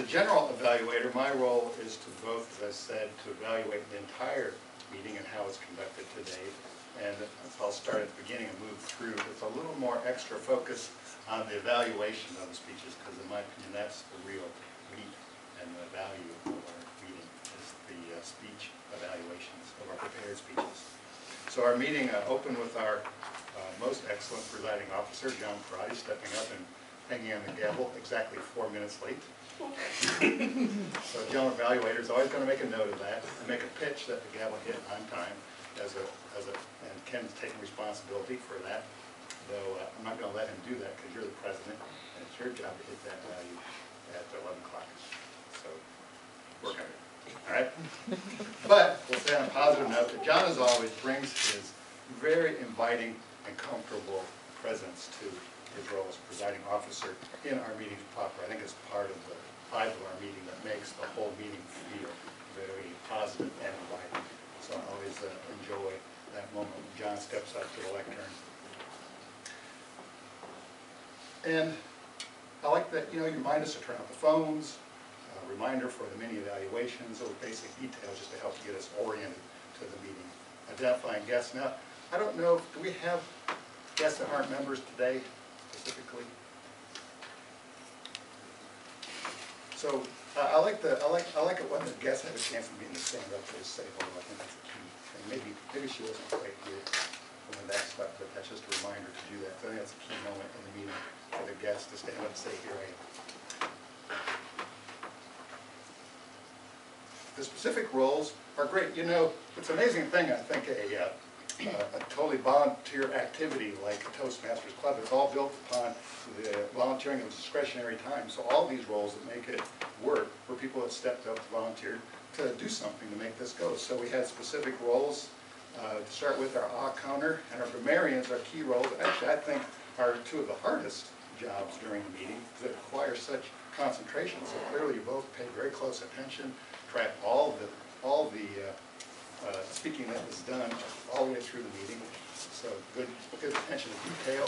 a general evaluator, my role is to both, as I said, to evaluate the entire meeting and how it's conducted today. And I'll start at the beginning and move through with a little more extra focus on the evaluation of the speeches, because in my opinion, that's the real meat and the value of our meeting, is the speech evaluations of our prepared speeches. So our meeting opened with our most excellent presiding officer, John, stepping up and hanging on the gavel exactly 4 minutes late. So general evaluator is always going to make a note of that and make a pitch that the gavel hit on time, and Ken's taking responsibility for that. Though I'm not going to let him do that because you're the president and it's your job to hit that value at 11 o'clock. So work on it. All right? But we'll say on a positive note that John, as always, brings his very inviting and comfortable presence to his role as presiding officer in our meetings proper. I think it's part of the vibe of our meeting that makes the whole meeting feel very positive and inviting. So I always enjoy that moment when John steps up to the lectern. And I like that, you remind us to turn off the phones, a reminder for the mini evaluations, those basic details just to help get us oriented to the meeting. Identifying guests. Now, I don't know, do we have guests that aren't members today, specifically? So I like it when the guests have a chance of being to stand up to say hello. I think that's the key. And maybe she wasn't quite here when that stuff, but that's just a reminder to do that. So I think that's a key moment in the meeting for the guests to stand up and say, here I am. The specific roles are great. It's an amazing thing, I think, a totally volunteer activity like a Toastmasters Club. It's all built upon the volunteering of discretionary time. So all these roles that make it work were people that stepped up to volunteer to do something to make this go. So we had specific roles. To start with, our counter and our grammarians are key roles. Actually, I think are two of the hardest jobs during the meeting because it requires such concentration. So clearly you both pay very close attention, track all the speaking that was done all the way through the meeting. So good attention to detail,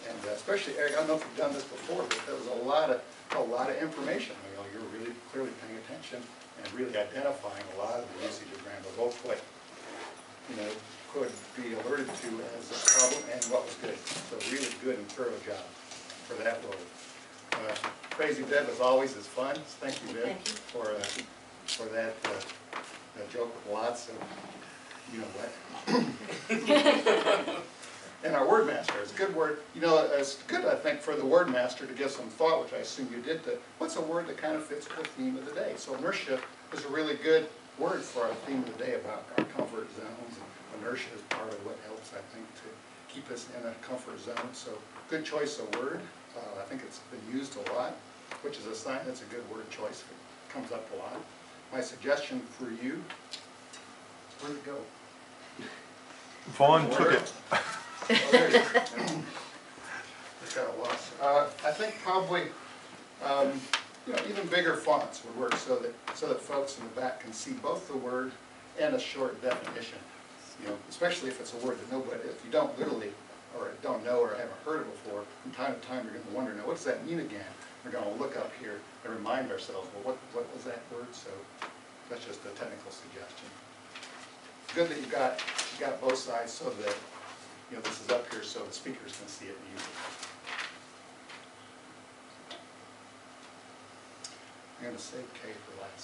and especially Eric, I don't know if you've done this before, but there was a lot of information. You're really clearly paying attention and really identifying a lot of the usage of grammar, both what could be alerted to as a problem and what was good. So really good and thorough job for that role. Crazy Deb, as always, is fun. Thank you, Deb, for that joke with lots of what. And our word master is a good word. It's good, I think, for the word master to give some thought, which I assume you did, to what's a word that kind of fits the theme of the day. So inertia is a really good word for our theme of the day about our comfort zones. And inertia is part of what helps, I think, to keep us in a comfort zone. So good choice of word. I think it's been used a lot, which is a sign that's a good word choice. It comes up a lot. My suggestion for you, where'd it go? Vaughn took it. Oh, there it is. Just got it lost. I think probably even bigger fonts would work so that folks in the back can see both the word and a short definition. Especially if it's a word that if you don't literally or don't know or haven't heard it before, from time to time you're going to wonder, now what does that mean again? We're going to look up here and remind ourselves, well, what was that word? So that's just a technical suggestion. Good that you got both sides so that this is up here so the speakers can see it and use it. I'm going to save K for last.